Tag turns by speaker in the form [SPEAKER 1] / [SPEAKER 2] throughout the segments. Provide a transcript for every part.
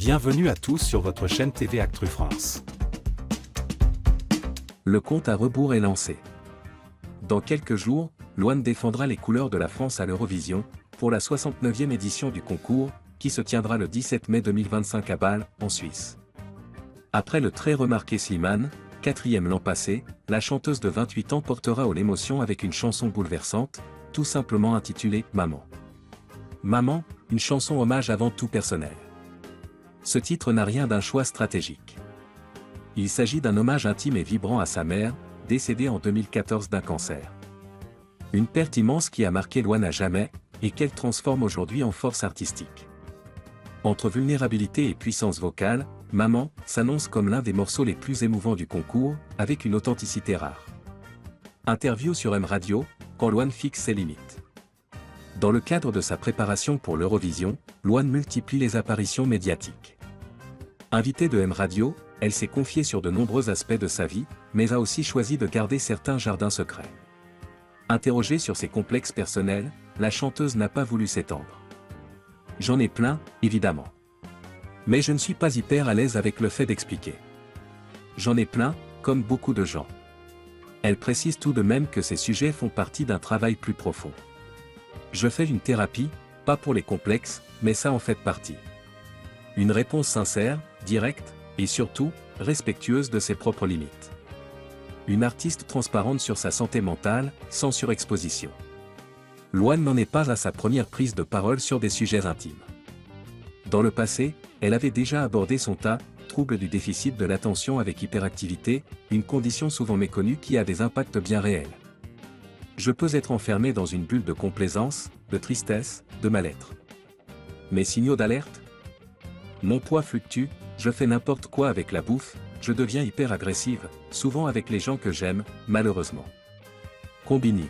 [SPEAKER 1] Bienvenue à tous sur votre chaîne TV Actu France.
[SPEAKER 2] Le compte à rebours est lancé. Dans quelques jours, Louane défendra les couleurs de la France à l'Eurovision, pour la 69e édition du concours, qui se tiendra le 17 mai 2025 à Bâle, en Suisse. Après le très remarqué Slimane, 4e l'an passé, la chanteuse de 28 ans portera haut l'émotion avec une chanson bouleversante, tout simplement intitulée « Maman ». Maman, une chanson hommage avant tout personnel. Ce titre n'a rien d'un choix stratégique. Il s'agit d'un hommage intime et vibrant à sa mère, décédée en 2014 d'un cancer. Une perte immense qui a marqué Louane à jamais, et qu'elle transforme aujourd'hui en force artistique. Entre vulnérabilité et puissance vocale, Maman s'annonce comme l'un des morceaux les plus émouvants du concours, avec une authenticité rare. Interview sur M Radio, quand Louane fixe ses limites. Dans le cadre de sa préparation pour l'Eurovision, Louane multiplie les apparitions médiatiques. Invitée de M Radio, elle s'est confiée sur de nombreux aspects de sa vie, mais a aussi choisi de garder certains jardins secrets. Interrogée sur ses complexes personnels, la chanteuse n'a pas voulu s'étendre. J'en ai plein, évidemment. Mais je ne suis pas hyper à l'aise avec le fait d'expliquer. J'en ai plein, comme beaucoup de gens. Elle précise tout de même que ces sujets font partie d'un travail plus profond. Je fais une thérapie, pas pour les complexes, mais ça en fait partie. Une réponse sincère, directe, et surtout, respectueuse de ses propres limites. Une artiste transparente sur sa santé mentale, sans surexposition. Louane n'en est pas à sa première prise de parole sur des sujets intimes. Dans le passé, elle avait déjà abordé son trouble du déficit de l'attention avec hyperactivité, une condition souvent méconnue qui a des impacts bien réels. Je peux être enfermé dans une bulle de complaisance, de tristesse, de mal-être. Mes signaux d'alerte ? Mon poids fluctue, je fais n'importe quoi avec la bouffe, je deviens hyper agressive, souvent avec les gens que j'aime, malheureusement. Combini.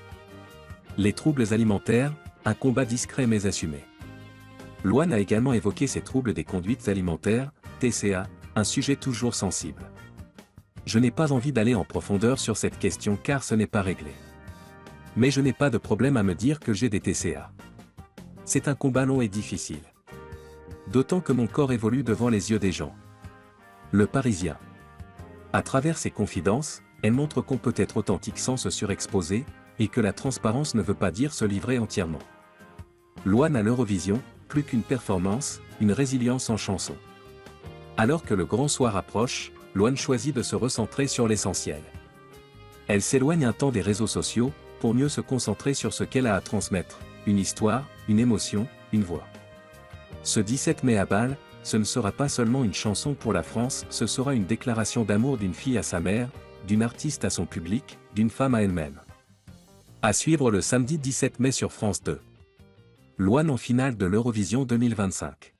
[SPEAKER 2] Les troubles alimentaires, un combat discret mais assumé. Louane a également évoqué ses troubles des conduites alimentaires, TCA, un sujet toujours sensible. Je n'ai pas envie d'aller en profondeur sur cette question car ce n'est pas réglé. Mais je n'ai pas de problème à me dire que j'ai des TCA. C'est un combat long et difficile. D'autant que mon corps évolue devant les yeux des gens. Le Parisien. À travers ses confidences, elle montre qu'on peut être authentique sans se surexposer, et que la transparence ne veut pas dire se livrer entièrement. Louane à l'Eurovision, plus qu'une performance, une résilience en chanson. Alors que le grand soir approche, Louane choisit de se recentrer sur l'essentiel. Elle s'éloigne un temps des réseaux sociaux, pour mieux se concentrer sur ce qu'elle a à transmettre, une histoire, une émotion, une voix. Ce 17 mai à Bâle, ce ne sera pas seulement une chanson pour la France, ce sera une déclaration d'amour d'une fille à sa mère, d'une artiste à son public, d'une femme à elle-même. À suivre le samedi 17 mai sur France 2. Louane en finale de l'Eurovision 2025.